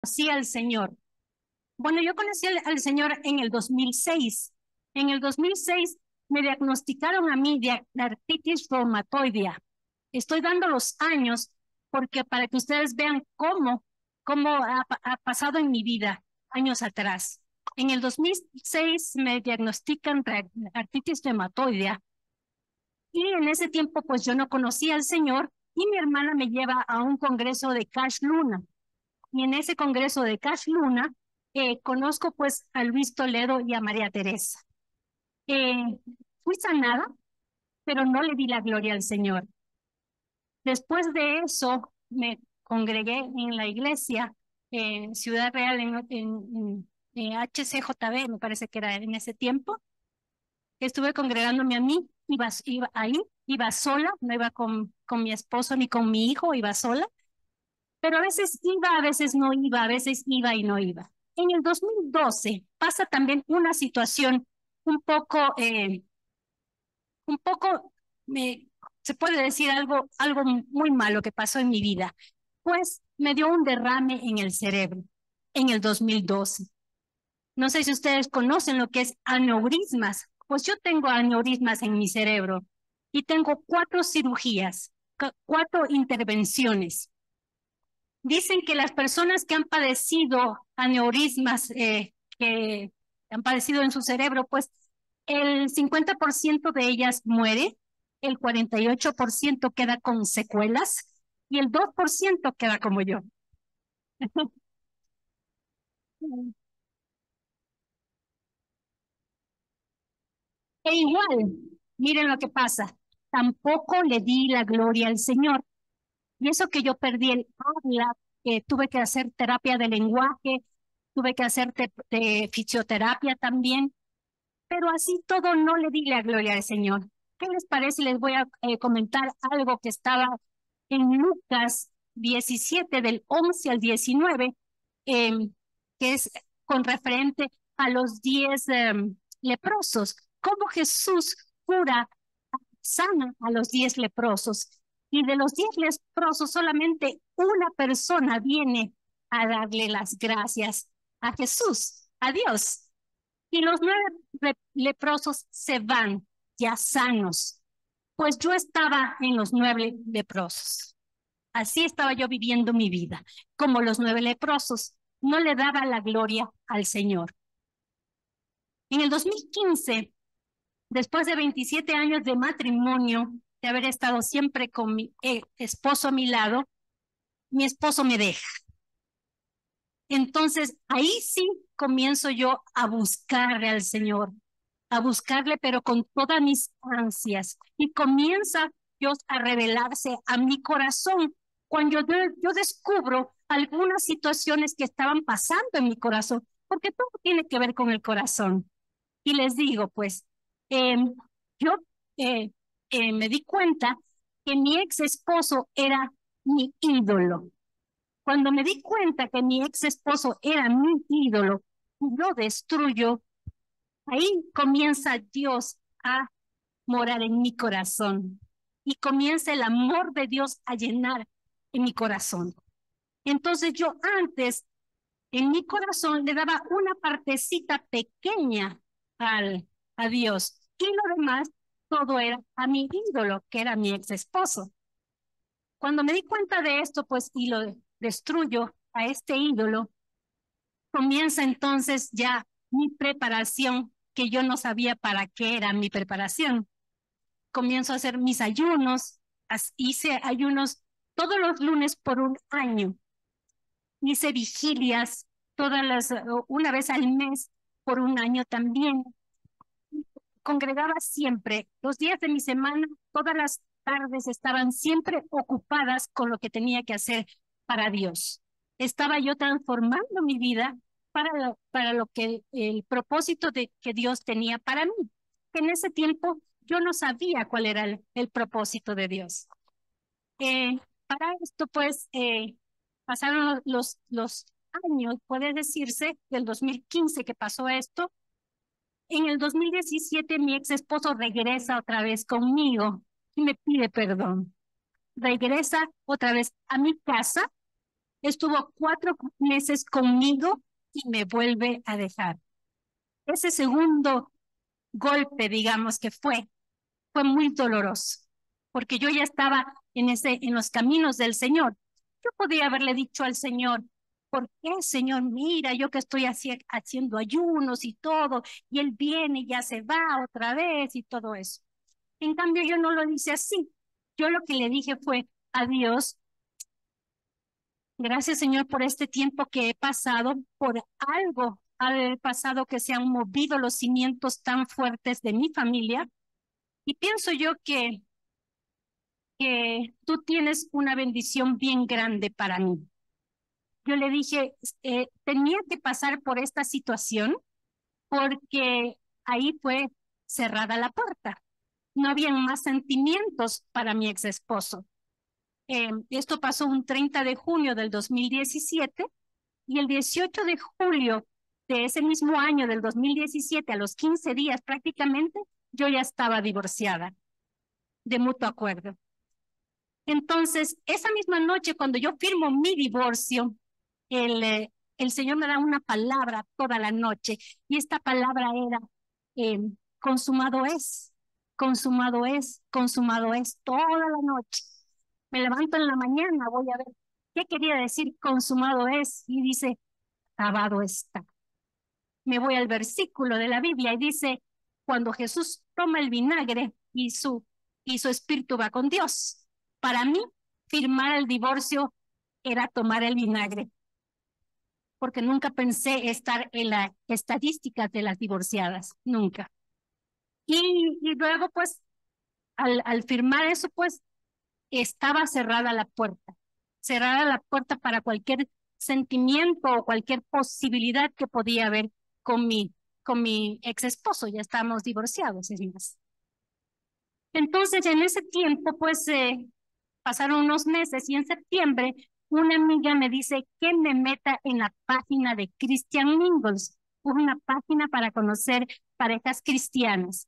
conocí al Señor. Bueno, yo conocí al Señor en el 2006. En el 2006 me diagnosticaron a mí de artritis reumatoidea. Estoy dando los años porque para que ustedes vean cómo ha pasado en mi vida años atrás. En el 2006 me diagnostican artritis reumatoidea y en ese tiempo pues yo no conocía al Señor y mi hermana me lleva a un congreso de Cash Luna. Y en ese congreso de Cash Luna conozco pues a Luis Toledo y a María Teresa. Eh, Fui sanada, pero no le di la gloria al Señor. Después de eso me congregué en la iglesia en Ciudad Real, en HCJB, me parece que era en ese tiempo. Estuve congregándome a mí, iba ahí, iba sola, no iba con mi esposo ni con mi hijo, iba sola. Pero a veces iba, a veces no iba, a veces iba y no iba. En el 2012 pasa también una situación un poco, un poco, me, se puede decir algo muy malo que pasó en mi vida. Pues me dio un derrame en el cerebro en el 2012. No sé si ustedes conocen lo que es aneurismas. Pues yo tengo aneurismas en mi cerebro y tengo 4 cirugías, 4 intervenciones. Dicen que las personas que han padecido aneurismas, que han padecido en su cerebro, pues el 50% de ellas muere, el 48% queda con secuelas y el 2% queda como yo. E igual, miren lo que pasa, tampoco le di la gloria al Señor. Y eso que yo perdí el habla, tuve que hacer terapia de lenguaje, tuve que hacer fisioterapia también, pero así todo no le di la gloria al Señor. ¿Qué les parece? Les voy a comentar algo que estaba en Lucas 17 del 11 al 19, em, que es con referente a los 10 leprosos. Cómo Jesús cura, sana a los 10 leprosos. Y de los 10 leprosos, solamente una persona viene a darle las gracias a Jesús, a Dios. Y los 9 leprosos se van ya sanos. Pues yo estaba en los 9 leprosos. Así estaba yo viviendo mi vida, como los 9 leprosos. No le daba la gloria al Señor. En el 2015, después de 27 años de matrimonio, de haber estado siempre con mi esposo a mi lado, mi esposo me deja. Entonces, ahí sí comienzo yo a buscarle al Señor, a buscarle, pero con todas mis ansias. Y comienza Dios a revelarse a mi corazón cuando yo descubro algunas situaciones que estaban pasando en mi corazón, porque todo tiene que ver con el corazón. Y les digo, pues, eh, yo eh, me di cuenta que mi ex esposo era mi ídolo. Cuando me di cuenta que mi ex esposo era mi ídolo, lo destruyo. Ahí comienza Dios a morar en mi corazón y comienza el amor de Dios a llenar en mi corazón. Entonces yo antes en mi corazón le daba una partecita pequeña a Dios y lo demás todo era a mi ídolo, que era mi ex esposo. Cuando me di cuenta de esto, pues, y lo destruyo a este ídolo, comienza entonces ya mi preparación, que yo no sabía para qué era mi preparación. Comienzo a hacer mis ayunos, hice ayunos todos los lunes por un año, hice vigilias una vez al mes por un año también. Congregaba siempre, los días de mi semana, todas las tardes estaban siempre ocupadas con lo que tenía que hacer para Dios. Estaba yo transformando mi vida para lo que el propósito que Dios tenía para mí. En ese tiempo yo no sabía cuál era el propósito de Dios. Eh, para esto, pues, pasaron los años, puede decirse, del 2015 que pasó esto. En el 2017 mi ex esposo regresa otra vez conmigo y me pide perdón. Regresa otra vez a mi casa estuvo 4 meses conmigo y me vuelve a dejar. Ese segundo golpe, digamos que fue muy doloroso, porque yo ya estaba en los caminos del Señor. Yo podía haberle dicho al Señor, ¿por qué, Señor? Mira, yo que estoy haciendo ayunos y todo, y Él viene y ya se va otra vez y todo eso. En cambio, yo no lo hice así. Yo lo que le dije fue, adiós, gracias, Señor, por este tiempo que he pasado, por algo haber pasado que se han movido los cimientos tan fuertes de mi familia. Y pienso yo que tú tienes una bendición bien grande para mí. Yo le dije, tenía que pasar por esta situación porque ahí fue cerrada la puerta. No habían más sentimientos para mi ex esposo. Esto pasó un 30 de junio del 2017 y el 18 de julio de ese mismo año del 2017, a los 15 días prácticamente, yo ya estaba divorciada de mutuo acuerdo. Entonces, esa misma noche, cuando yo firmo mi divorcio, el Señor me da una palabra toda la noche y esta palabra era, eh, consumado es, consumado es, consumado es, toda la noche. Me levanto en la mañana, voy a ver qué quería decir consumado es y dice, acabado está. Me voy al versículo de la Biblia y dice, cuando Jesús toma el vinagre y su espíritu va con Dios. Para mí, firmar el divorcio era tomar el vinagre, porque nunca pensé estar en la estadística de las divorciadas, nunca. Y luego, pues, al firmar eso, pues, estaba cerrada la puerta para cualquier sentimiento o cualquier posibilidad que podía haber con mi ex esposo, ya estábamos divorciados, es más. Entonces, en ese tiempo, pues, pasaron unos meses y en septiembre una amiga me dice que me meta en la página de Christian Mingles, una página para conocer parejas cristianas.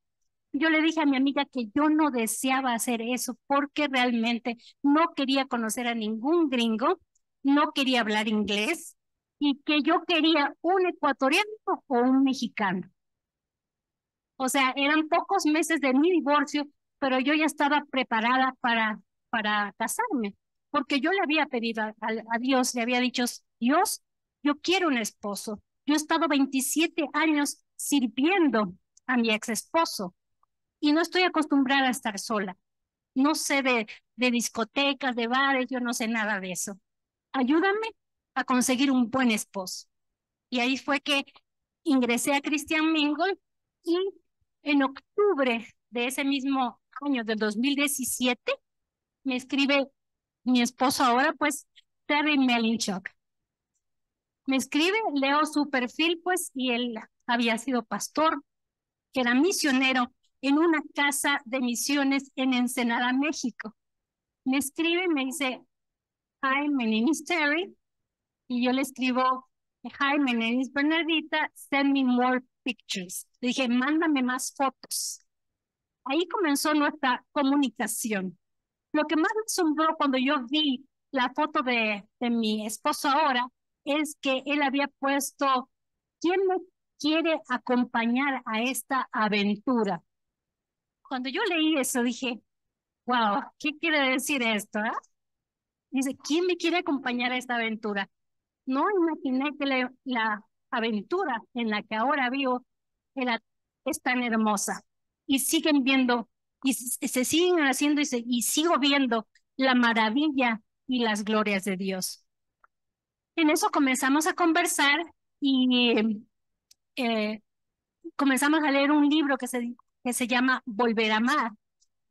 Yo le dije a mi amiga que yo no deseaba hacer eso porque realmente no quería conocer a ningún gringo, no quería hablar inglés y que yo quería un ecuatoriano o un mexicano. O sea, eran pocos meses de mi divorcio, pero yo ya estaba preparada para casarme, porque yo le había pedido a Dios, le había dicho, Dios, yo quiero un esposo. Yo he estado 27 años sirviendo a mi ex esposo y no estoy acostumbrada a estar sola. No sé de discotecas, de bares, yo no sé nada de eso. Ayúdame a conseguir un buen esposo. Y ahí fue que ingresé a Christian Mingle y en octubre de ese mismo año, del 2017, me escribe mi esposo ahora, pues, Terry Melinchuk. Me escribe, leo su perfil, pues, y él había sido pastor, que era misionero en una casa de misiones en Ensenada, México. Me escribe y me dice, hi, my name is Terry. Y yo le escribo, hi, my name is Bernardita, send me more pictures. Le dije, mándame más fotos. Ahí comenzó nuestra comunicación. Lo que más me asombró cuando yo vi la foto de mi esposo ahora es que él había puesto, ¿quién me quiere acompañar a esta aventura? Cuando yo leí eso dije, wow, ¿qué quiere decir esto? Dice, ¿quién me quiere acompañar a esta aventura? No imaginé que la aventura en la que ahora vivo es tan hermosa. Y siguen viendo, y se siguen haciendo y sigo viendo la maravilla y las glorias de Dios. En eso comenzamos a conversar y eh, comenzamos a leer un libro que se llama Volver a Amar.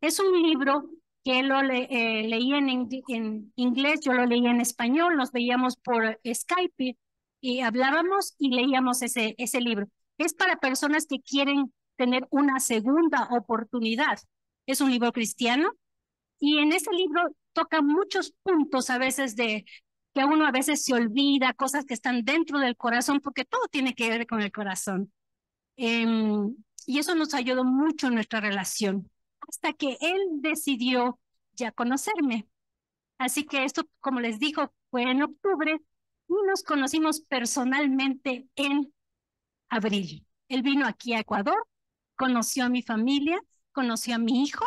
Es un libro que él leía en inglés, yo lo leía en español, nos veíamos por Skype y hablábamos y leíamos ese libro. Es para personas que quieren tener una segunda oportunidad. Es un libro cristiano y en ese libro toca muchos puntos a veces de que uno a veces se olvida, cosas que están dentro del corazón, porque todo tiene que ver con el corazón. Y eso nos ayudó mucho en nuestra relación, hasta que él decidió ya conocerme. Así que esto, como les digo, fue en octubre y nos conocimos personalmente en abril. Él vino aquí a Ecuador, conoció a mi familia, conoció a mi hijo,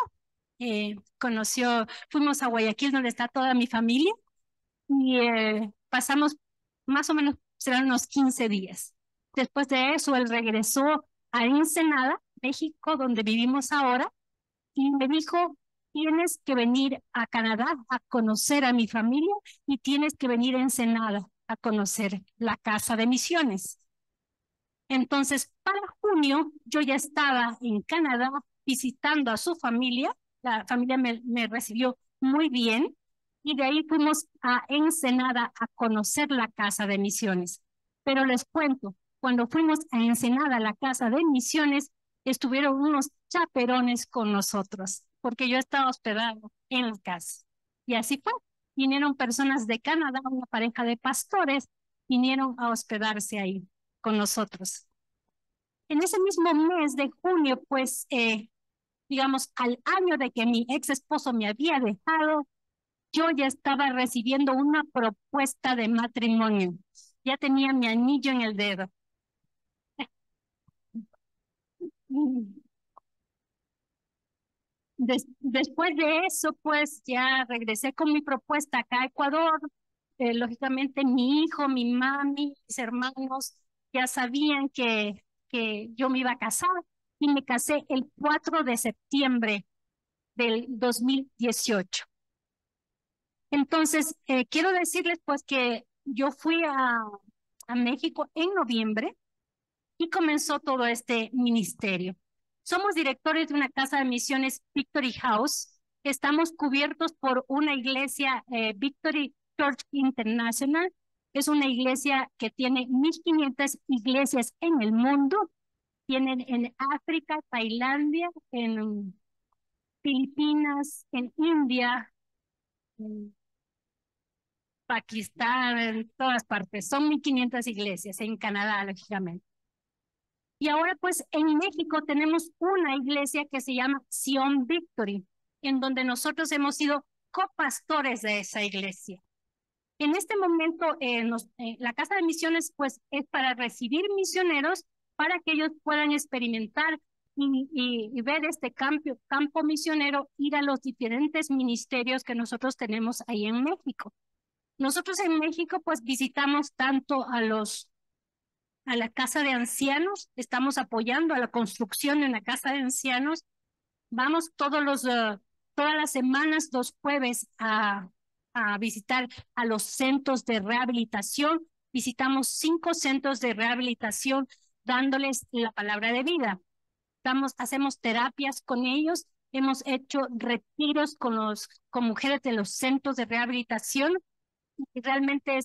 fuimos a Guayaquil donde está toda mi familia y pasamos más o menos, serán unos 15 días. Después de eso, él regresó a Ensenada, México, donde vivimos ahora, y me dijo, tienes que venir a Canadá a conocer a mi familia y tienes que venir a Ensenada a conocer la Casa de Misiones. Entonces, para junio, yo ya estaba en Canadá visitando a su familia. La familia me recibió muy bien y de ahí fuimos a Ensenada a conocer la Casa de Misiones. Pero les cuento, cuando fuimos a Ensenada, la Casa de Misiones, estuvieron unos chaperones con nosotros, porque yo estaba hospedado en la casa. Y así fue. Vinieron personas de Canadá, una pareja de pastores, vinieron a hospedarse ahí con nosotros. En ese mismo mes de junio, pues, digamos, al año de que mi ex esposo me había dejado, yo ya estaba recibiendo una propuesta de matrimonio. Ya tenía mi anillo en el dedo. Después de eso, pues ya regresé con mi propuesta acá a Ecuador. Lógicamente mi hijo, mi mami, mis hermanos ya sabían que yo me iba a casar y me casé el 4 de septiembre del 2018. Entonces, quiero decirles pues que yo fui a México en noviembre y comenzó todo este ministerio. Somos directores de una casa de misiones Victory House. Estamos cubiertos por una iglesia Victory Church International. Es una iglesia que tiene 1,500 iglesias en el mundo. Tienen en África, Tailandia, en Filipinas, en India, en Pakistán, en todas partes. Son 1,500 iglesias en Canadá, lógicamente. Y ahora pues en México tenemos una iglesia que se llama Sion Victory, en donde nosotros hemos sido copastores de esa iglesia. En este momento, la Casa de Misiones pues es para recibir misioneros para que ellos puedan experimentar y ver este campo misionero, ir a los diferentes ministerios que nosotros tenemos ahí en México. Nosotros en México pues visitamos tanto a la casa de ancianos, estamos apoyando a la construcción de una casa de ancianos. Vamos todas las semanas, los jueves, a visitar a los centros de rehabilitación. Visitamos 5 centros de rehabilitación dándoles la palabra de vida. Hacemos terapias con ellos, hemos hecho retiros con mujeres de los centros de rehabilitación y realmente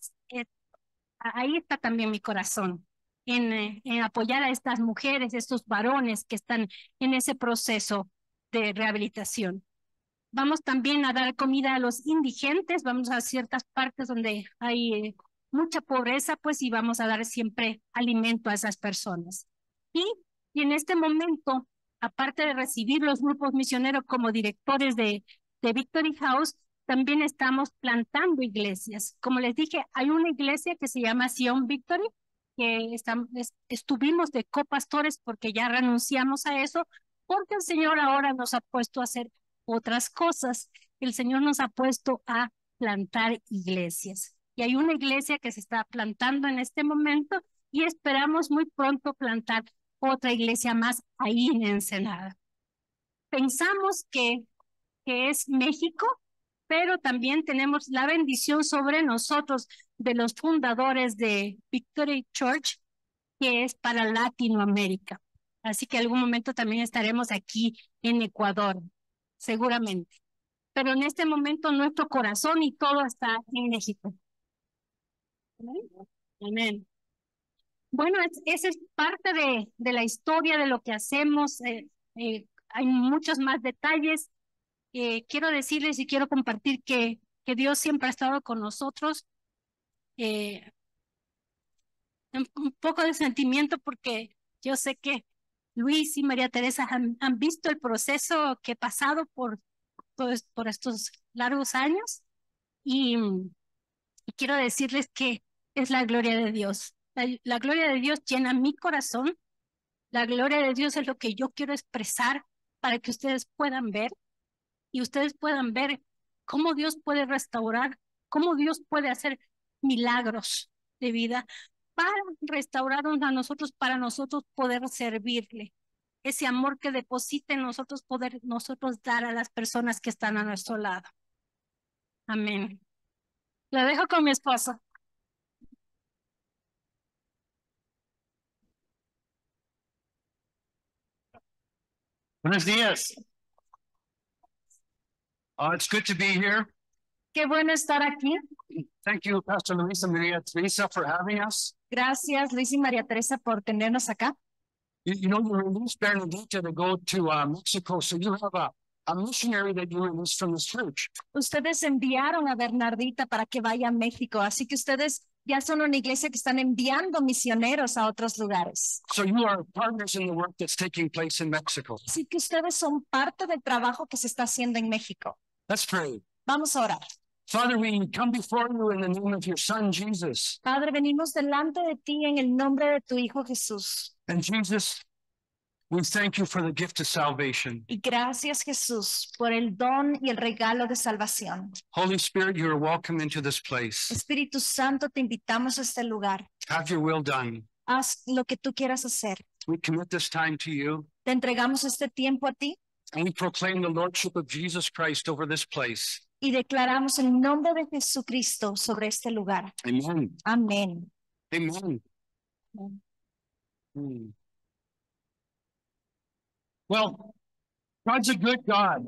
ahí está también mi corazón, en apoyar a estas mujeres, estos varones que están en ese proceso de rehabilitación. Vamos también a dar comida a los indigentes, vamos a ciertas partes donde hay mucha pobreza, pues, y vamos a dar siempre alimento a esas personas. Y en este momento, aparte de recibir los grupos misioneros como directores de Victory House, también estamos plantando iglesias. Como les dije, hay una iglesia que se llama Sion Victory, que estuvimos de copastores porque ya renunciamos a eso, porque el Señor ahora nos ha puesto a hacer otras cosas. El Señor nos ha puesto a plantar iglesias. Y hay una iglesia que se está plantando en este momento y esperamos muy pronto plantar otra iglesia más ahí en Ensenada. Pensamos que es México, pero también tenemos la bendición sobre nosotros de los fundadores de Victory Church, que es para Latinoamérica. Así que algún momento también estaremos aquí en Ecuador, seguramente. Pero en este momento nuestro corazón y todo está en México. Amén. Amén. Bueno, esa es parte de la historia de lo que hacemos. Hay muchos más detalles. Quiero decirles y quiero compartir que Dios siempre ha estado con nosotros. Eh, un poco de sentimiento porque yo sé que Luis y María Teresa han visto el proceso que he pasado por estos largos años y Y quiero decirles que es la gloria de Dios. La gloria de Dios llena mi corazón. La gloria de Dios es lo que yo quiero expresar para que ustedes puedan ver y ustedes puedan ver cómo Dios puede restaurar, cómo Dios puede hacer milagros de vida para restaurarnos a nosotros, para nosotros poder servirle. Ese amor que deposita en nosotros, poder nosotros dar a las personas que están a nuestro lado. Amén. La dejo con mi esposo. Buenos días. It's good to be here. Qué bueno estar aquí. Thank you, Pastor Luisa Maria Teresa, for having us. Gracias, Luis y María Teresa, por tenernos acá. You know, you released Bernadita to go to Mexico, so you have a missionary that you released from this church. Ustedes enviaron a Bernardita para que vaya a México, así que ustedes ya son una iglesia que están enviando misioneros a otros lugares. So you are partners in the work that's taking place in Mexico. Así que ustedes son parte del trabajo que se está haciendo en México. Let's pray. Vamos a orar. Father, we come before you in the name of your Son, Jesus. Padre, venimos delante de ti en el nombre de tu Hijo Jesús. And Jesus, we thank you for the gift of salvation. Y gracias, Jesús, por el don y el regalo de salvación. Holy Spirit, you are welcome into this place. Espíritu Santo, te invitamos a este lugar. Have your will done. Haz lo que tú quieras hacer. We commit this time to you. Te entregamos este tiempo a ti And we proclaim the Lordship of Jesus Christ over this place. y declaramos el nombre de Jesucristo sobre este lugar. Amen. Amén. Amen. Well, God's a good God,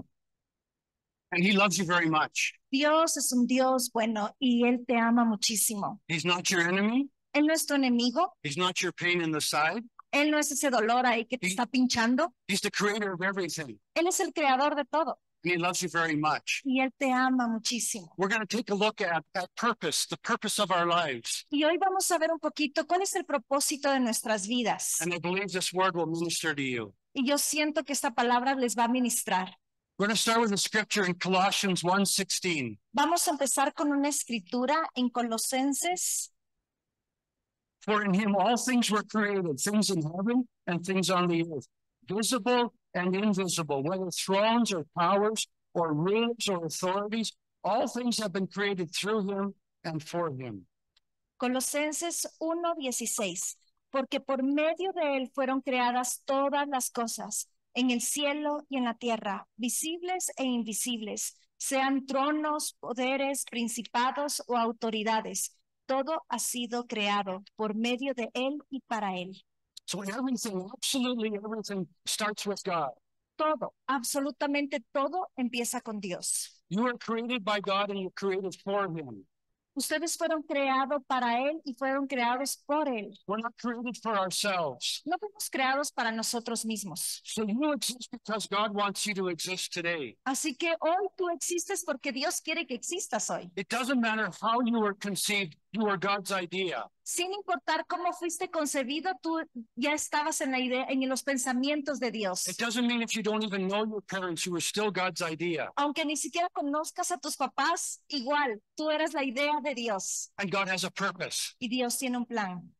and He loves you very much. Dios es un Dios bueno y Él te ama muchísimo. He's not your enemy. Él no es tu enemigo. He's not your pain in the side. Él no es ese dolor ahí que te está pinchando. He's the creator of everything, Él es el creador de todo and He loves you very much. y Él te ama muchísimo. We're going to take a look at purpose, the purpose of our lives. Y hoy vamos a ver un poquito cuál es el propósito de nuestras vidas. And I believe this word will minister to you. Y yo siento que esta palabra les va a ministrar. We're going to start with a scripture in Colossians 1:16. Vamos a empezar con una escritura en Colosenses. For in him all things were created, things in heaven and things on the earth, visible and invisible, whether thrones or powers or rulers or authorities, all things have been created through him and for him. Colosenses 1:16. Porque por medio de él fueron creadas todas las cosas, en el cielo y en la tierra, visibles e invisibles, sean tronos, poderes, principados o autoridades. Todo ha sido creado por medio de él y para él. So everything, absolutely everything starts with God. Todo, absolutamente todo empieza con Dios. You are created by God and you're created for him. Ustedes fueron creados para él y fueron creados por él. We're not created for ourselves. No fuimos creados para nosotros mismos. So you exist because God wants you to exist today. Así que hoy tú existes porque Dios quiere que existas hoy. It doesn't matter how you were conceived, you are God's idea. Sin importar cómo fuiste concebido, tú ya estabas en la idea, en los pensamientos de Dios. It doesn't mean if you don't even know your parents, you were still God's idea. Aunque ni siquiera conozcas a tus papás, igual, tú eres la idea de Dios. And God has a purpose. Y Dios tiene un plan,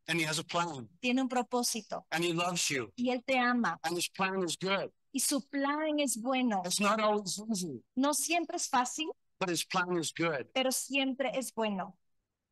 And he has a plan. tiene un propósito. And he loves you. Y Él te ama. And his plan is good. Y su plan es bueno. It's not always easy, No siempre es fácil, but his plan is good. pero siempre es bueno.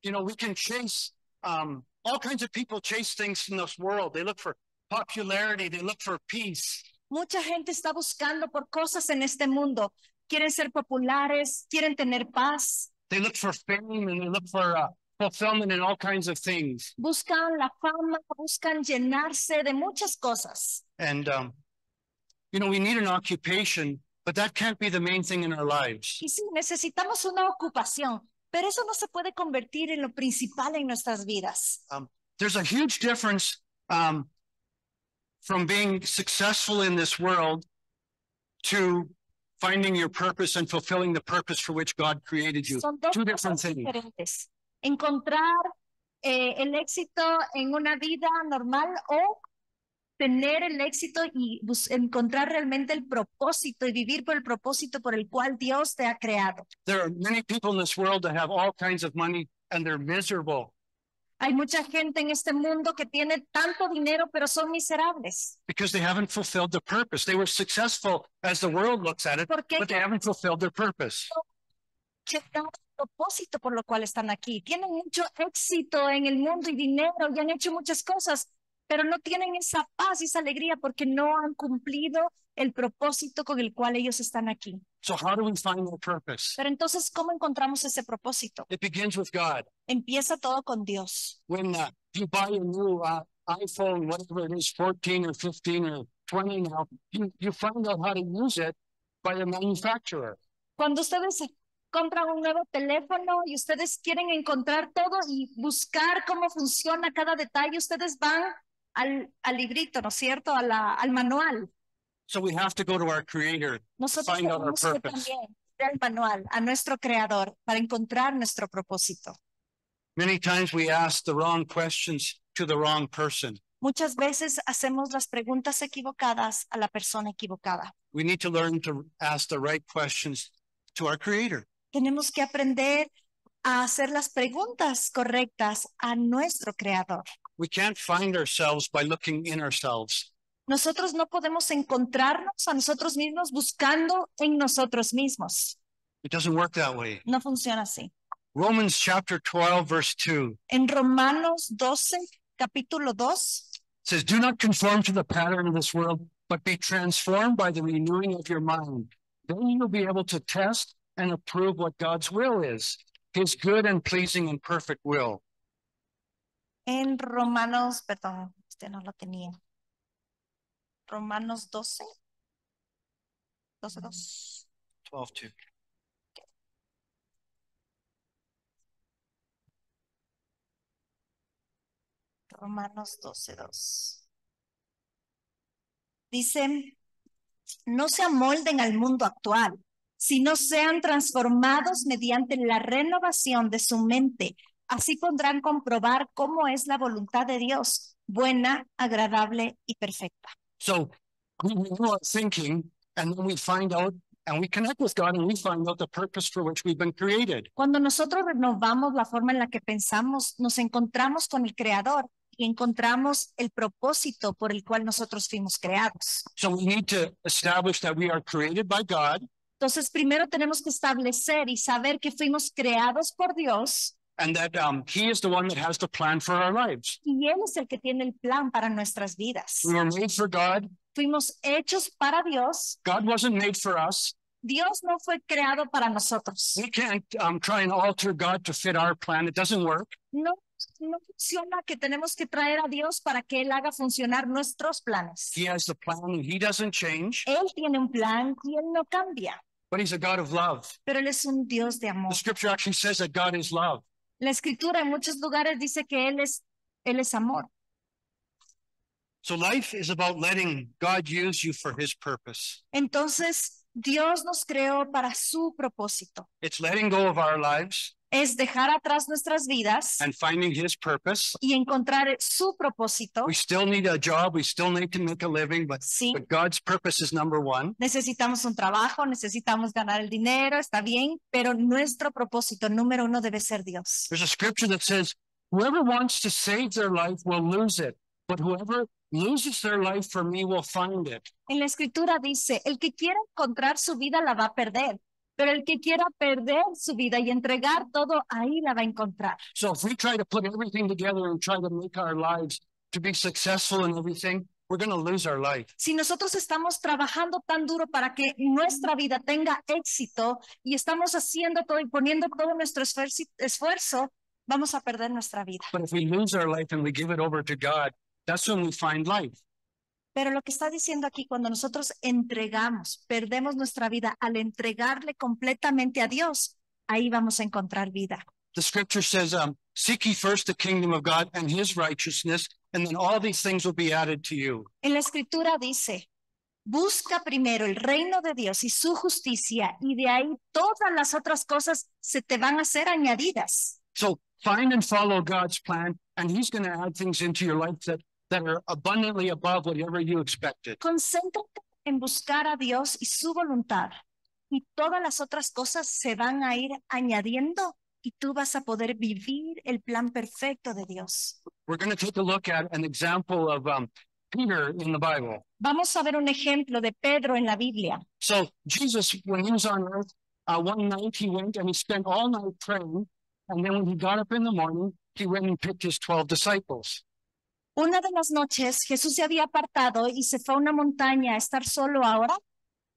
You know, we can chase, all kinds of people chase things in this world. They look for popularity. They look for peace. Mucha gente está buscando por cosas en este mundo. Quieren ser populares, quieren tener paz, They look for fame and they look for fulfillment in all kinds of things. buscan la fama, buscan llenarse de muchas cosas. And, you know, we need an occupation, but that can't be the main thing in our lives. Y sí, necesitamos una ocupación, pero eso no se puede convertir en lo principal en nuestras vidas. There's a huge difference from being successful in this world to finding your purpose and fulfilling the purpose for which God created you. Son dos Two different cosas things. diferentes. Encontrar el éxito en una vida normal o tener el éxito y encontrar realmente el propósito y vivir por el propósito por el cual Dios te ha creado. There are many people in this world that have all kinds of money and they're miserable Hay mucha gente en este mundo que tiene tanto dinero, pero son miserables. because they haven't fulfilled the purpose. They were successful as the world looks at it, Porque but they haven't fulfilled their purpose. llegaron al propósito por lo cual están aquí. Tienen mucho éxito en el mundo y dinero y han hecho muchas cosas, pero no tienen esa paz y esa alegría porque no han cumplido el propósito con el cual ellos están aquí. So how do we find our purpose? Pero entonces, ¿cómo encontramos ese propósito? It begins with God. Empieza todo con Dios. When you buy a new iPhone, whatever it is, 14 or 15 or 20 now, you find out how to use it by the manufacturer. Cuando ustedes compran un nuevo teléfono y ustedes quieren encontrar todo y buscar cómo funciona cada detalle, ustedes van al librito, ¿no es cierto? Al manual. So we have to go to our creator, Nosotros find out our tenemos que purpose. también ir al manual, a nuestro creador, para encontrar nuestro propósito. Many times we ask the wrong questions to the wrong person. Muchas veces hacemos las preguntas equivocadas a la persona equivocada. We need to learn to ask the right questions to our creator. Tenemos que aprender a hacer las preguntas correctas a nuestro creador. We can't find ourselves by looking in ourselves. Nosotros no podemos encontrarnos a nosotros mismos buscando en nosotros mismos. It doesn't work that way. No funciona así. Romans chapter 12, verse 2 En Romanos 12, capítulo 2, says, do not conform to the pattern of this world, but be transformed by the renewing of your mind. Then you'll be able to test and approve what God's will is, his good and pleasing and perfect will. en Romanos, perdón, este no lo tenía. Romanos 12, 12, 2. 12, 2. Romanos 12, 2. Dice, no se amolden al mundo actual, sino sean transformados mediante la renovación de su mente. Así podrán comprobar cómo es la voluntad de Dios, buena, agradable y perfecta. So we renew our thinking, and then we find out, and we connect with God, and we find out the purpose for which we've been created. Cuando nosotros renovamos la forma en la que pensamos, nos encontramos con el Creador y encontramos el propósito por el cual nosotros fuimos creados. So we need to establish that we are created by God, Entonces, primero tenemos que establecer y saber que fuimos creados por Dios and that he is the one that has the plan for our lives. y Él es el que tiene el plan para nuestras vidas. We were made for God. Fuimos hechos para Dios. God wasn't made for us. Dios no fue creado para nosotros. We can't try and alter God to fit our plan. It doesn't work. No funciona que tenemos que traer a Dios para que Él haga funcionar nuestros planes. He has the plan and he doesn't change, Él tiene un plan y Él no cambia, but he's a God of love. pero Él es un Dios de amor. The scripture actually says that God is love. La Escritura en muchos lugares dice que Él es amor. So life is about letting God use you for his purpose. Entonces, Dios nos creó para su propósito. It's letting go of our lives Es dejar atrás nuestras vidas and finding his purpose. y encontrar su propósito. We still need a job. We still need to make a living, but Sí, God's purpose is number one. necesitamos un trabajo, necesitamos ganar el dinero, está bien, pero nuestro propósito número uno debe ser Dios. There's a scripture that says, whoever wants to save their life will lose it, but whoever loses their life for me will find it. En la Escritura dice, el que quiera encontrar su vida la va a perder, pero el que quiera perder su vida y entregar todo, ahí la va a encontrar. So if we try to put everything together and try to make our lives to be successful in everything, we're going to lose our life. Si nosotros estamos trabajando tan duro para que nuestra vida tenga éxito y estamos haciendo todo y poniendo todo nuestro esfuerzo, vamos a perder nuestra vida. But if we lose our life and we give it over to God, that's when we find life. Pero lo que está diciendo aquí, cuando nosotros entregamos, perdemos nuestra vida al entregarle completamente a Dios, ahí vamos a encontrar vida. The scripture says, seek ye first the kingdom of God and his righteousness, and then all these things will be added to you. En la Escritura dice, busca primero el reino de Dios y su justicia, y de ahí todas las otras cosas se te van a ser añadidas. So find and follow God's plan, and he's going to add things into your life that that are abundantly above whatever you expected. Concéntrate en buscar a Dios y su voluntad. Y todas las otras cosas se van a ir añadiendo y tú vas a poder vivir el plan perfecto de Dios. We're going to take a look at an example of Peter in the Bible. Vamos a ver un ejemplo de Pedro en la Biblia. So Jesus, when he was on earth, one night he went and he spent all night praying. And then when he got up in the morning, he went and picked his 12 disciples. Una de las noches Jesús se había apartado y se fue a una montaña a estar solo ahora.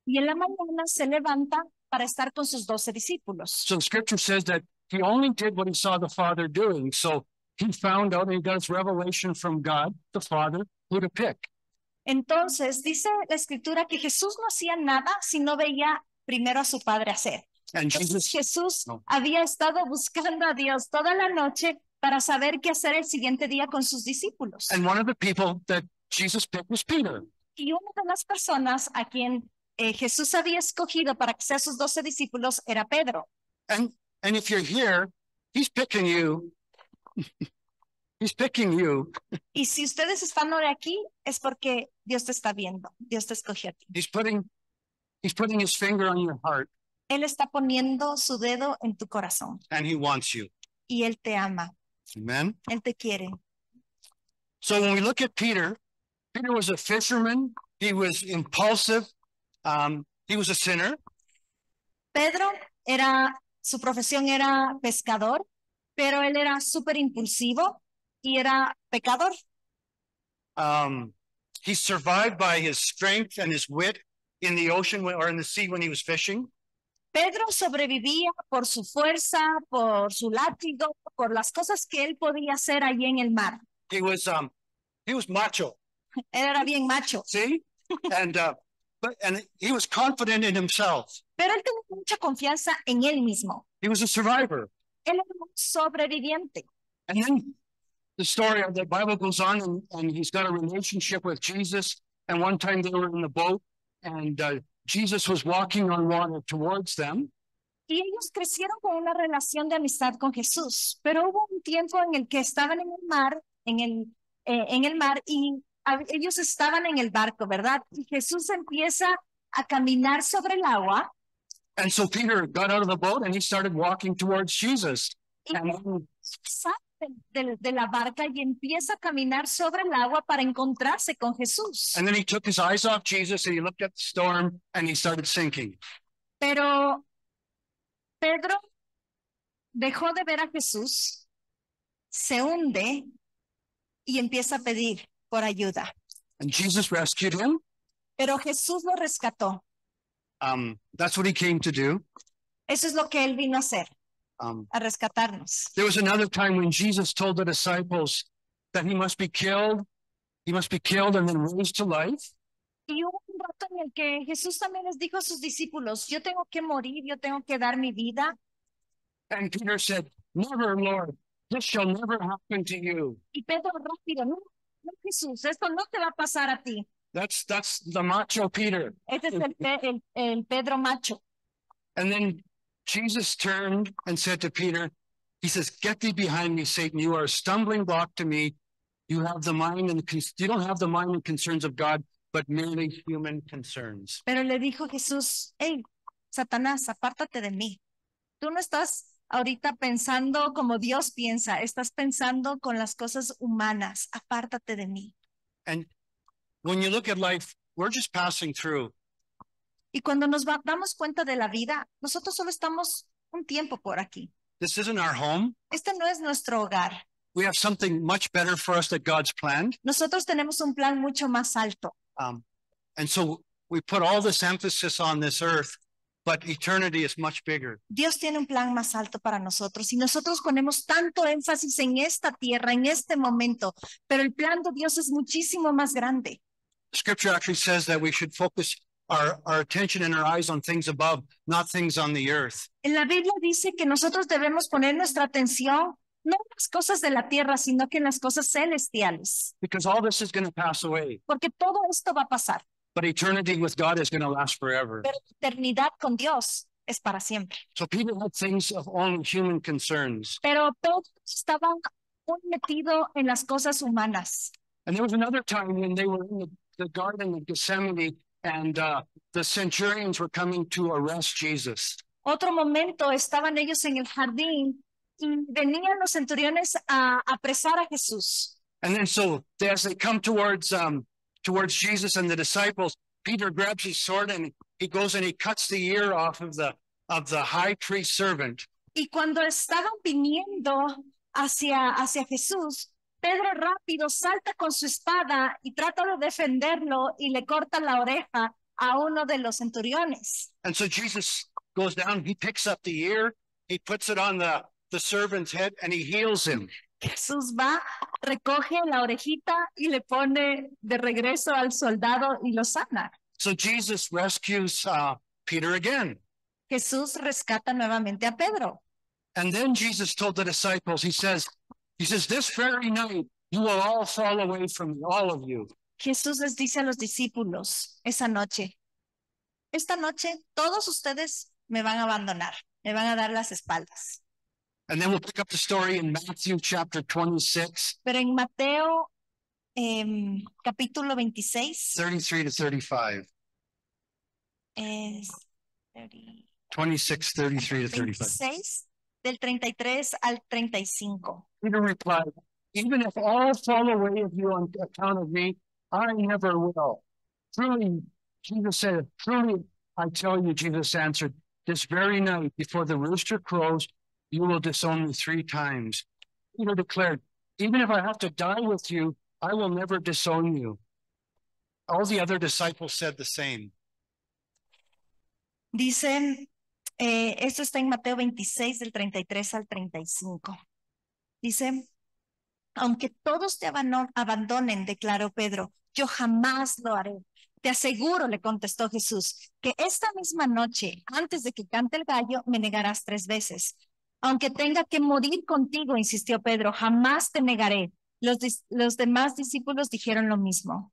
Y en la mañana se levanta para estar con sus 12 discípulos. So scripture says that he only did what he saw the Father doing. So he found out and he got his revelation from God, the Father, who to pick. Entonces dice la escritura que Jesús no hacía nada si no veía primero a su Padre hacer. And Entonces Jesus, Jesús había estado buscando a Dios toda la noche para saber qué hacer el siguiente día con sus discípulos. and one of the people that Jesus picked was Peter. Y una de las personas a quien Jesús había escogido para que sean sus 12 discípulos era Pedro. And if you're here, he's picking you. He's picking you. Y si ustedes están hoy aquí es porque Dios te está viendo, Dios te escogió a ti. He's putting his finger on your heart, Él está poniendo su dedo en tu corazón and he wants you. y Él te ama, Amen. Él te quiere. So when we look at Peter, Peter was a fisherman. He was impulsive. He was a sinner. Pedro su profesión era pescador, pero él era súper impulsivo y era pecador. He survived by his strength and his wit in the ocean or in the sea when he was fishing. Pedro sobrevivía por su fuerza, por su látigo, por las cosas que él podía hacer allí en el mar. He was macho. Él era bien macho, See, and he was confident in himself. pero él tenía mucha confianza en él mismo. He was a survivor. Él era un sobreviviente. And then the story of the Bible goes on, and he's got a relationship with Jesus. And one time they were in the boat, and Jesus was walking on water towards them. Y ellos crecieron con una relación de amistad con Jesús, pero hubo un tiempo en el que estaban en el mar, y ellos estaban en el barco, ¿verdad? Y Jesús empieza a caminar sobre el agua. And so Peter got out of the boat and he started walking towards Jesus. Y And then sale de la barca y empieza a caminar sobre el agua para encontrarse con Jesús. he took his eyes off Jesus and he looked at the storm and he started sinking. Pero Pedro dejó de ver a Jesús, se hunde y empieza a pedir por ayuda. And Jesus rescued him. Pero Jesús lo rescató. That's what he came to do. Eso es lo que él vino a hacer, a rescatarnos. There was another time when Jesus told the disciples that he must be killed and then raised to life. Y hubo un rato en el que Jesús también les dijo a sus discípulos, yo tengo que morir, yo tengo que dar mi vida. And Peter said, "Never, Lord, this shall never happen to you." Y Pedro rápido, no, Jesús, esto no te va a pasar a ti. That's the macho Peter. Este es el Pedro macho. And then Jesus turned and said to Peter, he says, "Get thee behind me, Satan. You are a stumbling block to me. You have the mind you don't have the mind and concerns of God, but merely human concerns." Pero le dijo Jesús, hey, Satanás, apártate de mí. Tú no estás ahorita pensando como Dios piensa, estás pensando con las cosas humanas. Apártate de mí. And when you look at life, we're just passing through. Y cuando nos damos cuenta de la vida, nosotros solo estamos un tiempo por aquí. This isn't our home. Este no es nuestro hogar. We have something much better for us that God's planned. Nosotros tenemos un plan mucho más alto. And so we put all this emphasis on this earth, but eternity is much bigger. Dios tiene un plan más alto para nosotros y nosotros ponemos tanto énfasis en esta tierra, en este momento, pero el plan de Dios es muchísimo más grande. Scripture actually says that we should focus our attention and our eyes on things above, not things on the earth. En la Biblia dice que nosotros debemos poner nuestra atención no en las cosas de la tierra, sino que en las cosas celestiales, Because all this is going to pass away, porque todo esto va a pasar, but eternity with God is going to last forever. pero la eternidad con Dios es para siempre. So Peter had things of only human concerns. Pero Pedro estaba muy metido en las cosas humanas. And there was another time when they were in the Garden of Gethsemane and the centurions were coming to arrest Jesus. Otro momento estaban ellos en el jardín y venían los centuriones a apresar a Jesús. And then so as they come towards Jesus and the disciples, Peter grabs his sword and he goes and he cuts the ear off of the high priest servant. Y cuando estaban viniendo hacia Jesús, Pedro rápido salta con su espada y trata de defenderlo y le corta la oreja a uno de los centuriones. And so Jesus goes down, he picks up the ear, he puts it on the servant's head and he heals him. Jesús va, recoge la orejita y le pone de regreso al soldado y lo sana. So Jesus rescues Peter again. Jesús rescata nuevamente a Pedro. And then Jesus told the disciples, he says, this very night you will all fall away from me, all of you. Jesús les dice a los discípulos esta noche todos ustedes me van a abandonar, me van a dar las espaldas. And then we'll pick up the story in Matthew chapter 26. Pero en Mateo capítulo 26, 33 to 35. Es 26, 33 to 35. 26, del 33 al 35. Peter replied, even if all fall away of you on account of me, I never will. Truly, Jesus said, truly, I tell you, Jesus answered, this very night before the rooster crows, you will disown me 3 times. Peter declared, even if I have to die with you, I will never disown you. All the other disciples said the same. Dice, esto está en Mateo 26, del 33 al 35. Dice, aunque todos te abandonen, declaró Pedro, yo jamás lo haré. Te aseguro, le contestó Jesús, que esta misma noche, antes de que cante el gallo, me negarás 3 veces. Aunque tenga que morir contigo, insistió Pedro, jamás te negaré. Los demás discípulos dijeron lo mismo.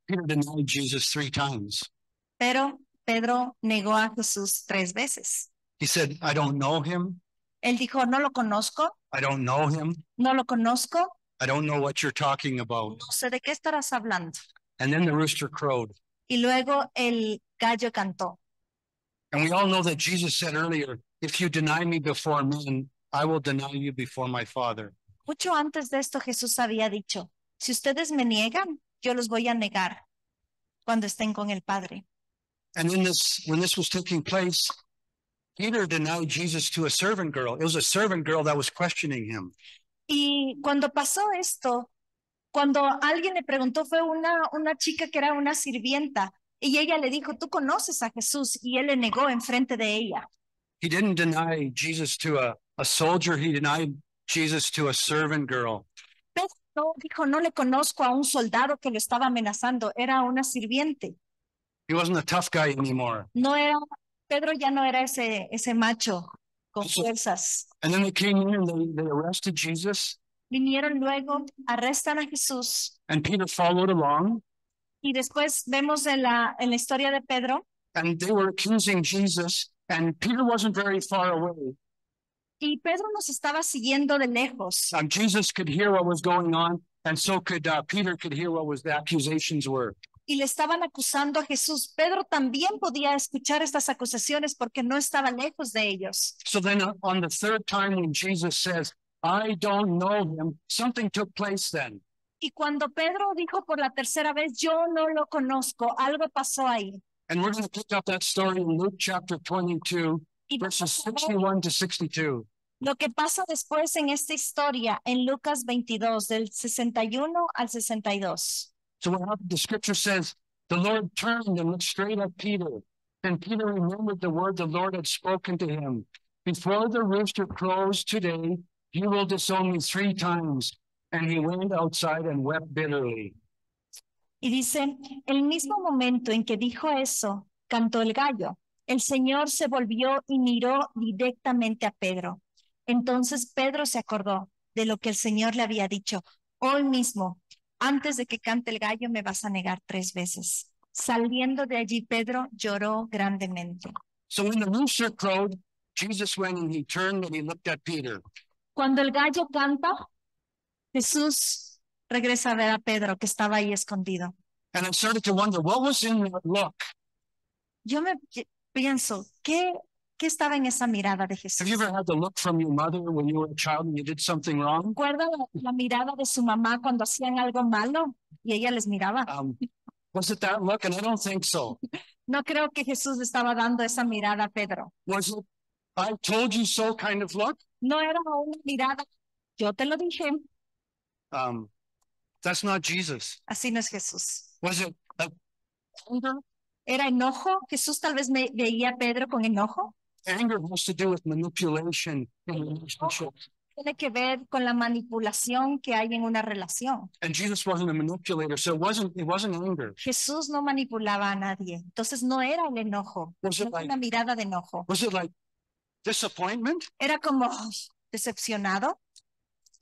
Peter denied Jesus 3 times. Pero Pedro negó a Jesús 3 veces. He said, I don't know him. Él dijo, no lo conozco, I don't know him. no lo conozco, I don't know what you're talking about. no sé de qué estarás hablando. And then the rooster crowed. Y luego el gallo cantó. And we all know that Jesus said earlier, if you deny me before men, I will deny you before my Father. Mucho antes de esto Jesús había dicho, si ustedes me niegan, yo los voy a negar cuando estén con el Padre. And when this was taking place, Peter denied Jesus to a servant girl. It was a servant girl that was questioning him. Y cuando pasó esto, cuando alguien le preguntó, fue una chica que era una sirvienta, y ella le dijo, tú conoces a Jesús, y él le negó enfrente de ella. He didn't deny Jesus to a soldier. He denied Jesus to a servant girl. Pedro dijo, no le conozco a un soldado que lo estaba amenazando, era una sirviente. He wasn't a tough guy anymore. Pedro ya no era ese macho con fuerzas. And then they came in and they arrested Jesus. Vinieron luego, arrestan a Jesús. And Peter followed along. Y después vemos en la historia de Pedro. And they were accusing Jesus. And Peter wasn't very far away. Y Pedro nos estaba siguiendo de lejos. Jesus could hear what was going on. And so could Peter could hear what the accusations were. Y le estaban acusando a Jesús. Pedro también podía escuchar estas acusaciones porque no estaba lejos de ellos. So then on the 3rd time when Jesus says, I don't know him, something took place then. Y cuando Pedro dijo por la 3ª vez, yo no lo conozco, algo pasó ahí. And we're going to pick up that story in Luke chapter 22, verses 61 to 62. Lo que pasa después en esta historia en Lucas 22, del 61 al 62. So what the scripture says, the Lord turned and looked straight at Peter. And Peter remembered the word the Lord had spoken to him. Before the rooster crows today, you will disown me 3 times. And he went outside and wept bitterly. Y dice, el mismo momento en que dijo eso, cantó el gallo. El Señor se volvió y miró directamente a Pedro. Entonces Pedro se acordó de lo que el Señor le había dicho. Hoy mismo, antes de que cante el gallo, me vas a negar 3 veces. Saliendo de allí, Pedro lloró grandemente. So when the rooster crowed, Jesus went and he turned and he looked at Peter. Cuando el gallo canta, Jesús regresa a ver a Pedro que estaba ahí escondido. And I started to wonder, what was in that look? Yo me pienso, ¿qué estaba en esa mirada de Jesús? Have you ever had the look from your mother when you were a child and you did something wrong? ¿Recuerda la mirada de su mamá cuando hacían algo malo y ella les miraba? Was it that look? And I don't think so. No creo que Jesús le estaba dando esa mirada a Pedro. Was it, I told you so kind of look? No era una mirada, yo te lo dije. That's not Jesus. Así no es Jesús. Was it anger? ¿Era enojo? Jesús tal vez veía a Pedro con enojo. Anger has to do with manipulation in relationships. Tiene que ver con la manipulación que hay en una relación. And Jesus wasn't a manipulator, so it wasn't anger. Jesús no manipulaba a nadie. Entonces no era el enojo. Was No it era like, una mirada de enojo. was it like disappointment? Era como decepcionado.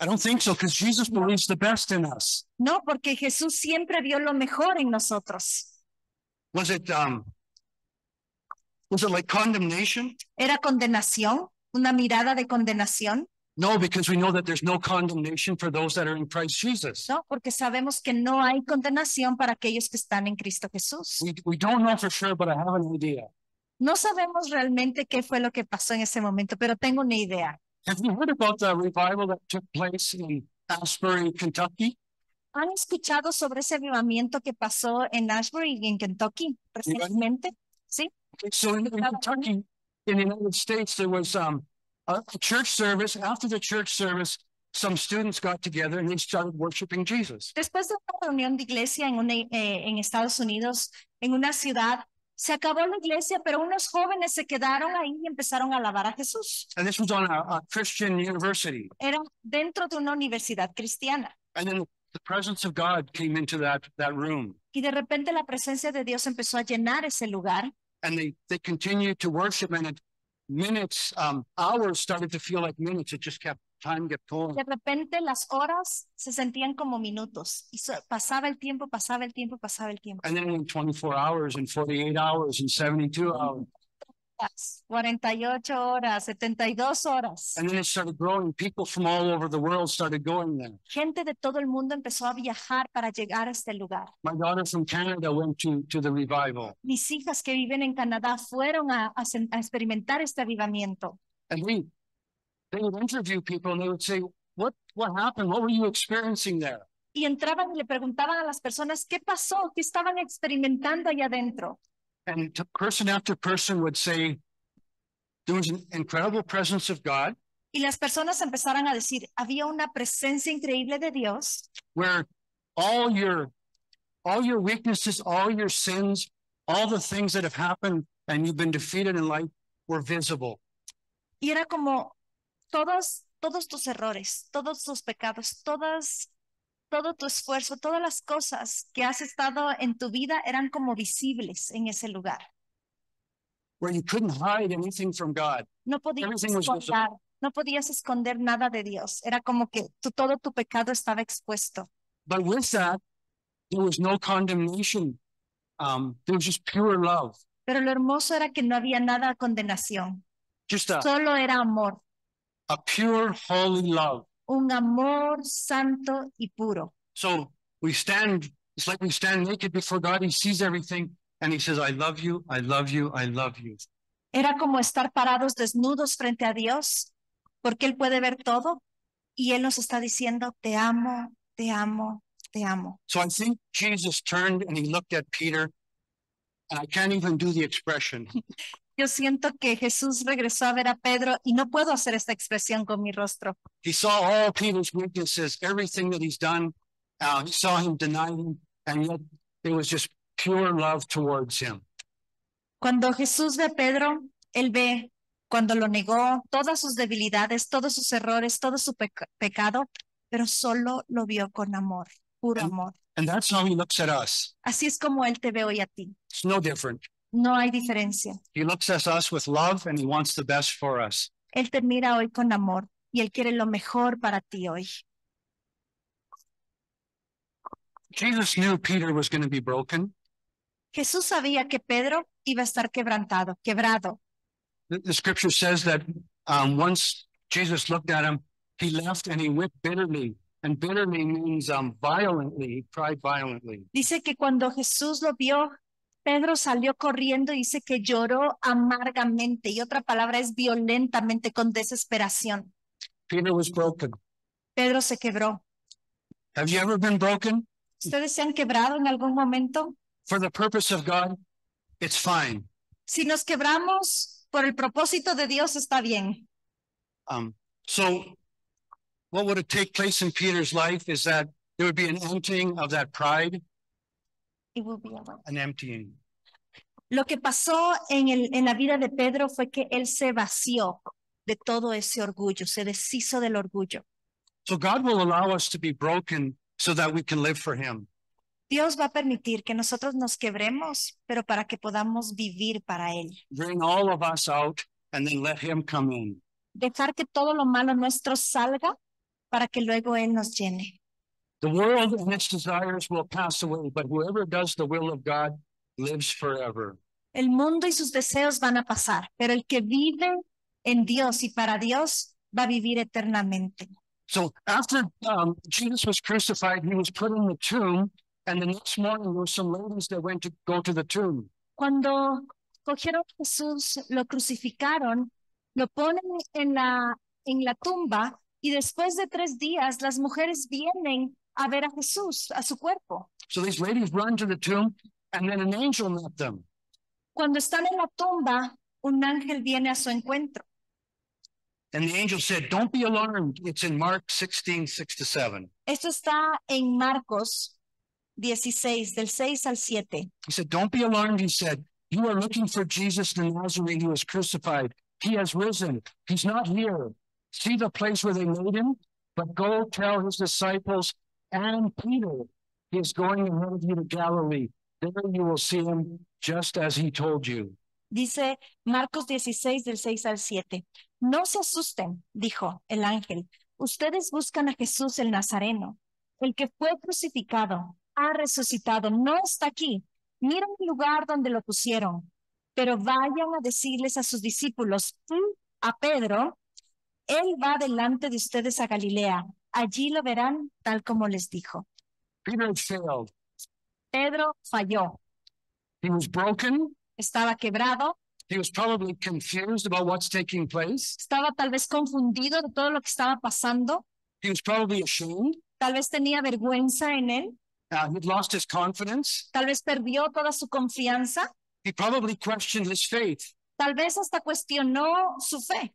I don't think so, because Jesus believes the best in us. No, porque Jesús siempre vio lo mejor en nosotros. Was it like condemnation? ¿Era condenación? ¿Una mirada de condenación? No, because we know that there's no condemnation for those that are in Christ Jesus. No, porque sabemos que no hay condenación para aquellos que están en Cristo Jesús. We don't know for sure, but I have an idea. No sabemos realmente qué fue lo que pasó en ese momento, pero tengo una idea. Have you heard about the revival that took place in Asbury, Kentucky? ¿Han escuchado sobre ese avivamiento que pasó en Ashbury y en Kentucky recientemente? Sí. Okay, so in Kentucky, in the United States, there was a church service. After the church service, some students got together and they started worshiping Jesus. Después de una reunión de iglesia en Estados Unidos, en una ciudad, se acabó la iglesia, pero unos jóvenes se quedaron ahí y empezaron a alabar a Jesús. And this was on a Christian university. Era dentro de una universidad cristiana. And then the presence of God came into that room. Y de repente la presencia de Dios empezó a llenar ese lugar. And they continued to worship, and minutes, hours started to feel like minutes. It just time kept going. De repente las horas se sentían como minutos. Y pasaba el tiempo, pasaba el tiempo, pasaba el tiempo. And then in 24 hours and 48 hours and 72 hours. 48 horas, 72 horas. And then it started growing. People from all over the world started going there. Gente de todo el mundo empezó a viajar para llegar a este lugar. My daughter from Canada went to the revival. Mis hijas que viven en Canadá fueron a experimentar este avivamiento. And they would interview people and they would say, what happened? What were you experiencing there? Y entraban y le preguntaban a las personas, ¿qué pasó? ¿Qué estaban experimentando allá adentro? And person after person would say, there was an incredible presence of God. Y las personas empezaron a decir, había una presencia increíble de Dios. Where all your weaknesses, all your sins, all the things that have happened and you've been defeated in life were visible. Y era como todos tus errores, todos tus pecados, todo tu esfuerzo, todas las cosas que has estado en tu vida eran como visibles en ese lugar. Where you couldn't hide anything from God. No podías esconder nada de Dios. Era como que todo tu pecado estaba expuesto. But with that, there was no condemnation. There was just pure love. Pero lo hermoso era que no había nada de condenación. Solo era amor. A pure, holy love. Un amor santo y puro. So it's like we stand naked before God. He sees everything and he says, I love you, I love you, I love you. Era como estar parados desnudos frente a Dios, porque Él puede ver todo y Él nos está diciendo, te amo, te amo, te amo. So I think Jesus turned and he looked at Peter, and I can't even do the expression. Yo siento que Jesús regresó a ver a Pedro y no puedo hacer esta expresión con mi rostro. He saw all Peter's weaknesses, everything that he's done. He saw him deny him, and yet it was just pure love towards him. Cuando Jesús ve a Pedro, Él ve cuando lo negó, todas sus debilidades, todos sus errores, todo su pecado, pero solo lo vio con amor, puro amor. And that's how he looks at us. Así es como Él te ve hoy a ti. It's no different. No hay diferencia. He looks at us with love and he wants the best for us. Él te mira hoy con amor y Él quiere lo mejor para ti hoy. Jesus knew Peter was going to be broken. Jesús sabía que Pedro iba a estar quebrado. The scripture says that once Jesus looked at him, he left and he wept bitterly And bitterly means violently. He cried violently. Dice que cuando Jesús lo vio, Pedro salió corriendo y dice que lloró amargamente. Y otra palabra es violentamente, con desesperación. Peter was broken. Pedro se quebró. Have you ever been broken? ¿Ustedes se han quebrado en algún momento? For the purpose of God, it's fine. Si nos quebramos por el propósito de Dios, está bien. So what would take place in Peter's life is that there would be an emptying of that pride, It will be all right. an emptying. Lo que pasó en la vida de Pedro fue que él se vació de todo ese orgullo, se deshizo del orgullo. So God will allow us to be broken so that we can live for him. Dios va a permitir que nosotros nos quebremos, pero para que podamos vivir para Él. Bring all of us out and then let him come in. Dejar que todo lo malo nuestro salga para que luego Él nos llene. The world and its desires will pass away, but whoever does the will of God lives forever. El mundo y sus deseos van a pasar, pero el que vive en Dios y para Dios va a vivir eternamente. So after Jesus was crucified, he was put in the tomb, and the next morning there were some ladies that went to go to the tomb. Cuando cogieron a Jesús, lo crucificaron, lo ponen en la tumba y después de 3 días las mujeres vienen a ver a Jesús, a su cuerpo. So these ladies run to the tomb, and then an angel met them. Cuando están en la tumba, un ángel viene a su encuentro. And the angel said, "Don't be alarmed." It's in Mark 16:6-7. Esto está en Marcos 16, del 6 al 7. He said, "Don't be alarmed." He said, "You are looking for Jesus the Nazarene who was crucified. He has risen. He's not here. See the place where they laid him? But go tell his disciples and Peter, he is going ahead of you to Galilee. There you will see him just as he told you." Dice Marcos 16, del 6 al 7. No se asusten, dijo el ángel. Ustedes buscan a Jesús el Nazareno, el que fue crucificado, ha resucitado, no está aquí. Miren el lugar donde lo pusieron, pero vayan a decirles a sus discípulos y a Pedro, él va delante de ustedes a Galilea. Allí lo verán tal como les dijo. Peter had failed. Pedro falló, He was broken. estaba quebrado, He was probably confused about what's taking place. estaba tal vez confundido de todo lo que estaba pasando, He was probably ashamed. tal vez tenía vergüenza en él, He'd lost his confidence. tal vez perdió toda su confianza, He probably questioned his faith, tal vez hasta cuestionó su fe,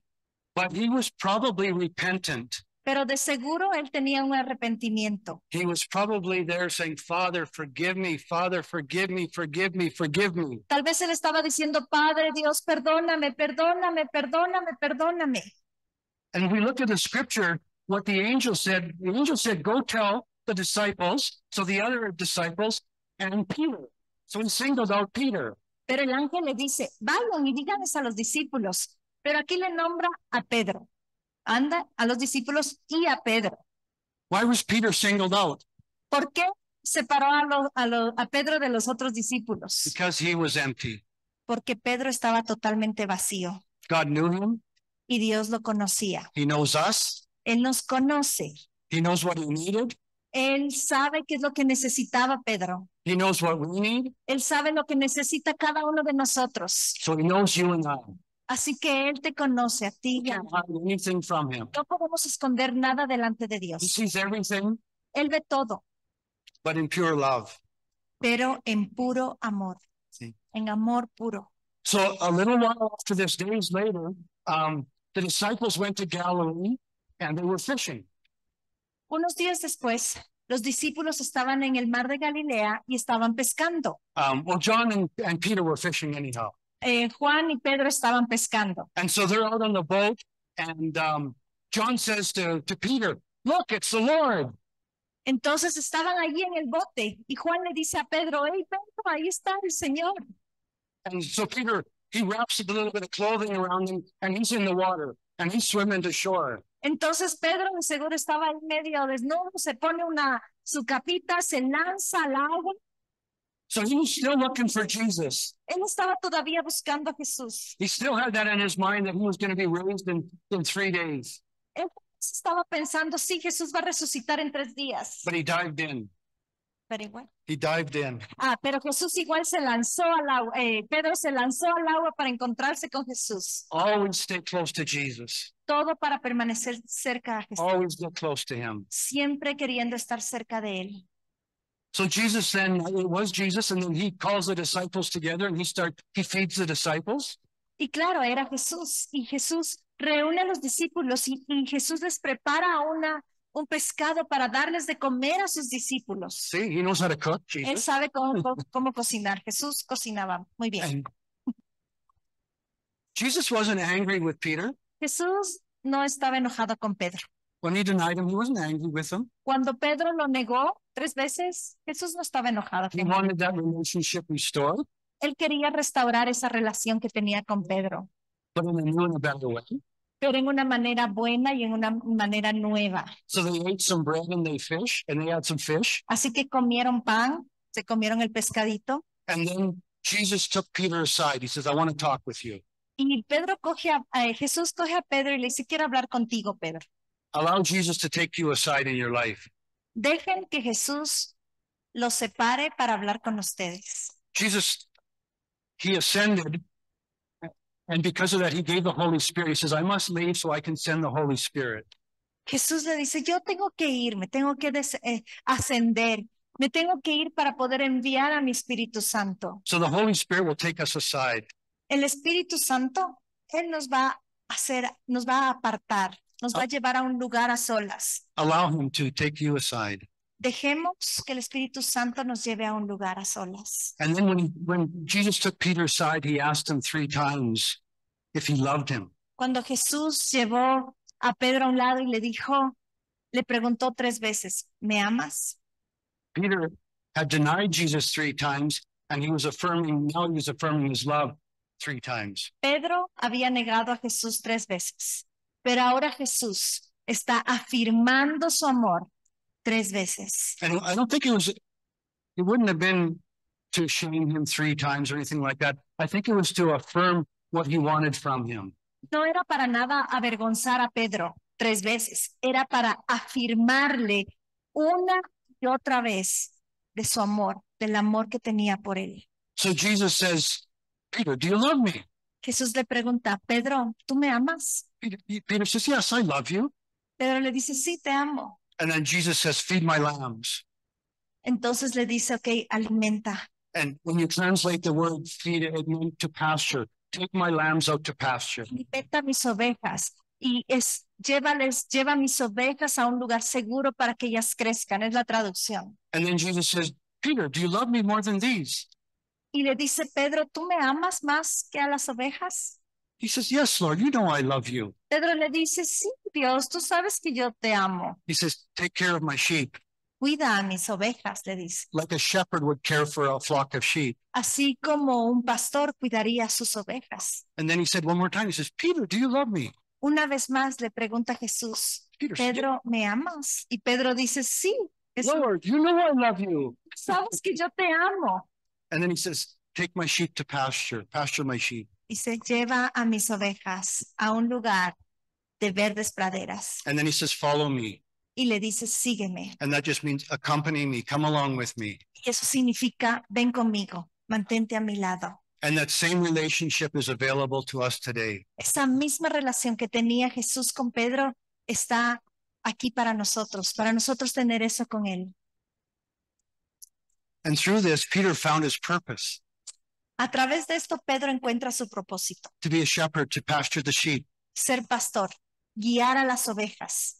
but he was probably repentant. pero de seguro él tenía un arrepentimiento. He was probably there saying, "Father, forgive me. Father, forgive me, forgive me, forgive me." Tal vez él estaba diciendo, Padre Dios, perdóname, perdóname, perdóname, perdóname. And we look at the scripture, what the angel said, "Go tell the disciples," so the other disciples, and Peter. So he singled out Peter. Pero el ángel le dice, vayan y díganles a los discípulos. Pero aquí le nombra a Pedro. Anda a los discípulos y a Pedro. Why was Peter singled out? ¿Por qué separó a Pedro de los otros discípulos? Because he was empty. Porque Pedro estaba totalmente vacío God knew him. y Dios lo conocía. He knows us. Él nos conoce. He knows what he needed. Él sabe qué es lo que necesitaba Pedro. He knows what we need. Él sabe lo que necesita cada uno de nosotros. So he knows you and I. Así que Él te conoce a ti. We can't hide anything from him. No podemos esconder nada delante de He Dios. sees everything, Él ve todo, but in pure love. pero en puro amor. Sí. En amor puro. So a little while after this, days later, the disciples went to Galilee and they were fishing. Unos días después, los discípulos estaban en el mar de Galilea y estaban pescando. Well, John and Peter were fishing anyhow. Juan y Pedro estaban pescando. And so they're out on the boat, and John says to Peter, "Look, it's the Lord." Entonces estaban allí en el bote y Juan le dice a Pedro, hey Pedro, ahí está el Señor. And so Peter, he wraps a little bit of clothing around him, and he's in the water, and he's swimming to shore. Entonces Pedro de seguro estaba ahí medio desnudo, se pone su capita, se lanza al agua. So he was still looking for Jesus. Él estaba todavía buscando a Jesús. He still had that in his mind that he was going to be raised in 3 days. Él estaba pensando, sí, Jesús va a resucitar en 3 días. But he dived in. Pero igual. He dived in. Pero Jesús igual se lanzó al agua, Pedro se lanzó al agua para encontrarse con Jesús. Always stay close to Jesus. Todo para permanecer cerca de Jesús. Always get close to him. Siempre queriendo estar cerca de él. So Jesus then, it was Jesus, and then he calls the disciples together and he feeds the disciples. Y claro, era Jesús. Y Jesús reúne a los discípulos y Jesús les prepara un pescado para darles de comer a sus discípulos. See, he knows how to cook, Él Jesus. sabe cómo cocinar. Jesús cocinaba muy bien. And Jesus wasn't angry with Peter. Jesús no estaba enojado con Pedro. When he denied him, he wasn't angry with him. Cuando Pedro lo negó 3 veces, Jesús no estaba enojado He con él. wanted that relationship restored, Él quería restaurar esa relación que tenía con Pedro, but in a new and a better way. pero en una manera buena y en una manera nueva. So they ate some bread and they had some fish. Así que comieron pan, se comieron el pescadito. And then Jesus took Peter aside. He says, I want to talk with you. Y Jesús coge a Pedro y le dice, quiero hablar contigo, Pedro. Allow Jesus to take you aside in your life. Dejen que Jesús los separe para hablar con ustedes. Jesus, he ascended, and because of that, he gave the Holy Spirit. He says, I must leave so I can send the Holy Spirit. Jesús le dice, yo tengo que ir, me tengo que ascender, me tengo que ir para poder enviar a mi Espíritu Santo. So the Holy Spirit will take us aside. El Espíritu Santo, Él nos va a apartar, nos va a llevar a un lugar a solas. Allow him to take you aside. Dejemos que el Espíritu Santo nos lleve a un lugar a solas. And then when Jesus took Peter aside, he asked him 3 times if he loved him. Cuando Jesús llevó a Pedro a un lado y le preguntó 3 veces, ¿me amas? Peter had denied Jesus 3 times, and now he was affirming his love 3 times. Pedro había negado a Jesús 3 veces, pero ahora Jesús está afirmando su amor 3 veces. And I don't think it wouldn't have been to shame him 3 times or anything like that. I think it was to affirm what he wanted from him. No era para nada avergonzar a Pedro 3 veces, era para afirmarle una y otra vez de su amor, del amor que tenía por él. So Jesus says, Peter, do you love me? Jesús le pregunta, Pedro, ¿tú me amas? Peter says, yes, I love you. Pedro le dice, sí, te amo. And then Jesus says, feed my lambs. Entonces le dice, ok, alimenta. And when you translate the word feed, it meant to pasture. Take my lambs out to pasture. Alimenta mis ovejas y lleva mis ovejas a un lugar seguro para que ellas crezcan, es la traducción. And then Jesus says, Peter, do you love me more than these? Y le dice, Pedro, ¿tú me amas más que a las ovejas? He says, yes, Lord, you know I love you. Pedro le dice, sí, Dios, tú sabes que yo te amo. He says, take care of my sheep, Cuida a mis ovejas, le dice. like a shepherd would care for a flock of sheep. Así como un pastor cuidaría a sus ovejas. And then he said one more time, he says, Peter, do you love me? Una vez más le pregunta a Jesús, Peter, Pedro, ¿me amas? Y Pedro dice, sí, Lord, you know I love you. sabes que yo te amo. And then he says, take my sheep to pasture my sheep. Y se lleva a mis ovejas a un lugar de verdes praderas. And then he says, follow me. Y le dice, sígueme. And that just means accompany me, come along with me. Y eso significa, ven conmigo, mantente a mi lado. And that same relationship is available to us today. Esa misma relación que tenía Jesús con Pedro está aquí para nosotros tener eso con él. And through this, Peter found his purpose, A través de esto, Pedro encuentra su propósito, to be a shepherd, to pasture the sheep, ser pastor, guiar a las ovejas,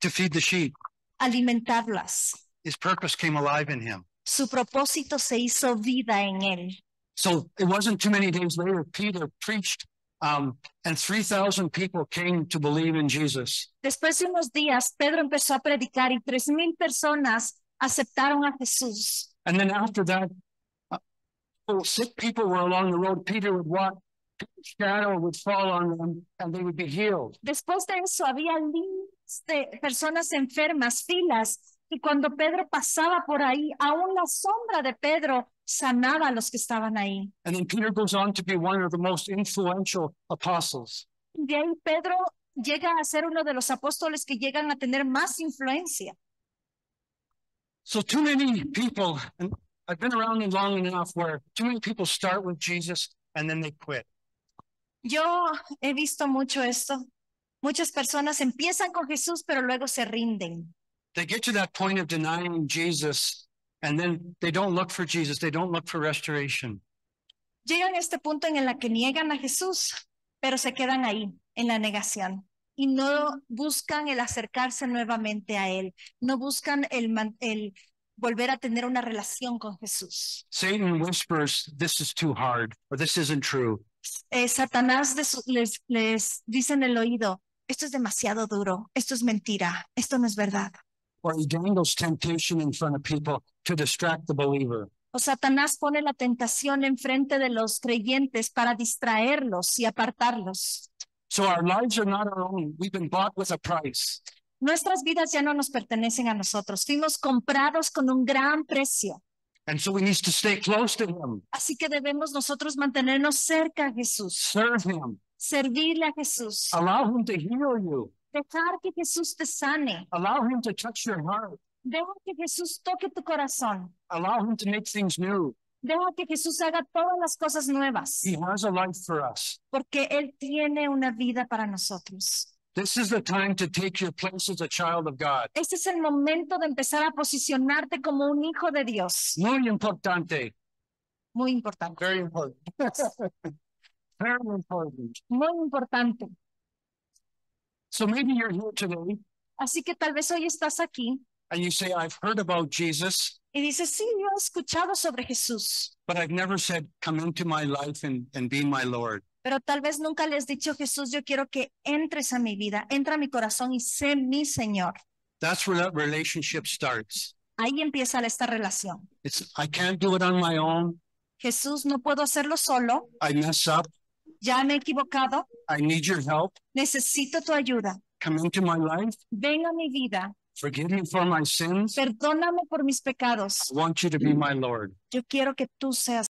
to feed the sheep. alimentarlas. His purpose came alive in him. Su propósito se hizo vida en él. So it wasn't too many days later, Peter preached, and 3,000 people came to believe in Jesus. Después de unos días, Pedro empezó a predicar y 3,000 personas aceptaron a Jesús. And then after that, sick people were along the road. Peter would walk, shadow would fall on them, and they would be healed. Después de eso, había líneas de personas enfermas, filas, y cuando Pedro pasaba por ahí, aún la sombra de Pedro sanaba a los que estaban ahí. And then Peter goes on to be one of the most influential apostles. Y de ahí Pedro llega a ser uno de los apóstoles que llegan a tener más influencia. So too many people, and I've been around it long enough where too many people start with Jesus and then they quit. Yo he visto mucho esto. Muchas personas empiezan con Jesús, pero luego se rinden. They get to that point of denying Jesus and then they don't look for Jesus. They don't look for restoration. Llegan a este punto en el que niegan a Jesús, pero se quedan ahí, en la negación. Y no buscan el acercarse nuevamente a Él. No buscan el volver a tener una relación con Jesús. Satan whispers, this is too hard, or this isn't true. Satanás les dice en el oído, esto es demasiado duro, esto es mentira, esto no es verdad. Or he dangles temptation in front of people to distract the believer. O Satanás pone la tentación enfrente de los creyentes para distraerlos y apartarlos. So our lives are not our own. We've been bought with a price. Nuestras vidas ya no nos pertenecen a nosotros. Fuimos comprados con un gran precio. And so we need to stay close to him, Así que debemos nosotros mantenernos cerca a Jesús, serve him, servirle a Jesús, allow him to heal you, dejar que Jesús te sane, allow him to touch your heart, deja que Jesús toque tu corazón, allow him to make things new. deja que Jesús haga todas las cosas nuevas, He has a life for us. porque Él tiene una vida para nosotros. This is the time to take your place as a child of God. Este es el momento de empezar a posicionarte como un hijo de Dios. Muy importante. Muy importante, Very important. Very important. muy importante. So maybe you're here today Así que tal vez hoy estás aquí and you say, I've heard about Jesus, y dices, sí, yo he escuchado sobre Jesús, but I've never said, come into my life and be my Lord. pero tal vez nunca le has dicho, Jesús, yo quiero que entres a mi vida, entra a mi corazón y sé mi Señor. That's where that relationship starts. Ahí empieza esta relación. It's, I can't do it on my own. Jesús, no puedo hacerlo solo, I mess up. ya me he equivocado, I need your help. necesito tu ayuda. Come into my life. Ven a mi vida, Forgive me for my sins. perdóname por mis pecados. I want you to be my Lord. Yo quiero que tú seas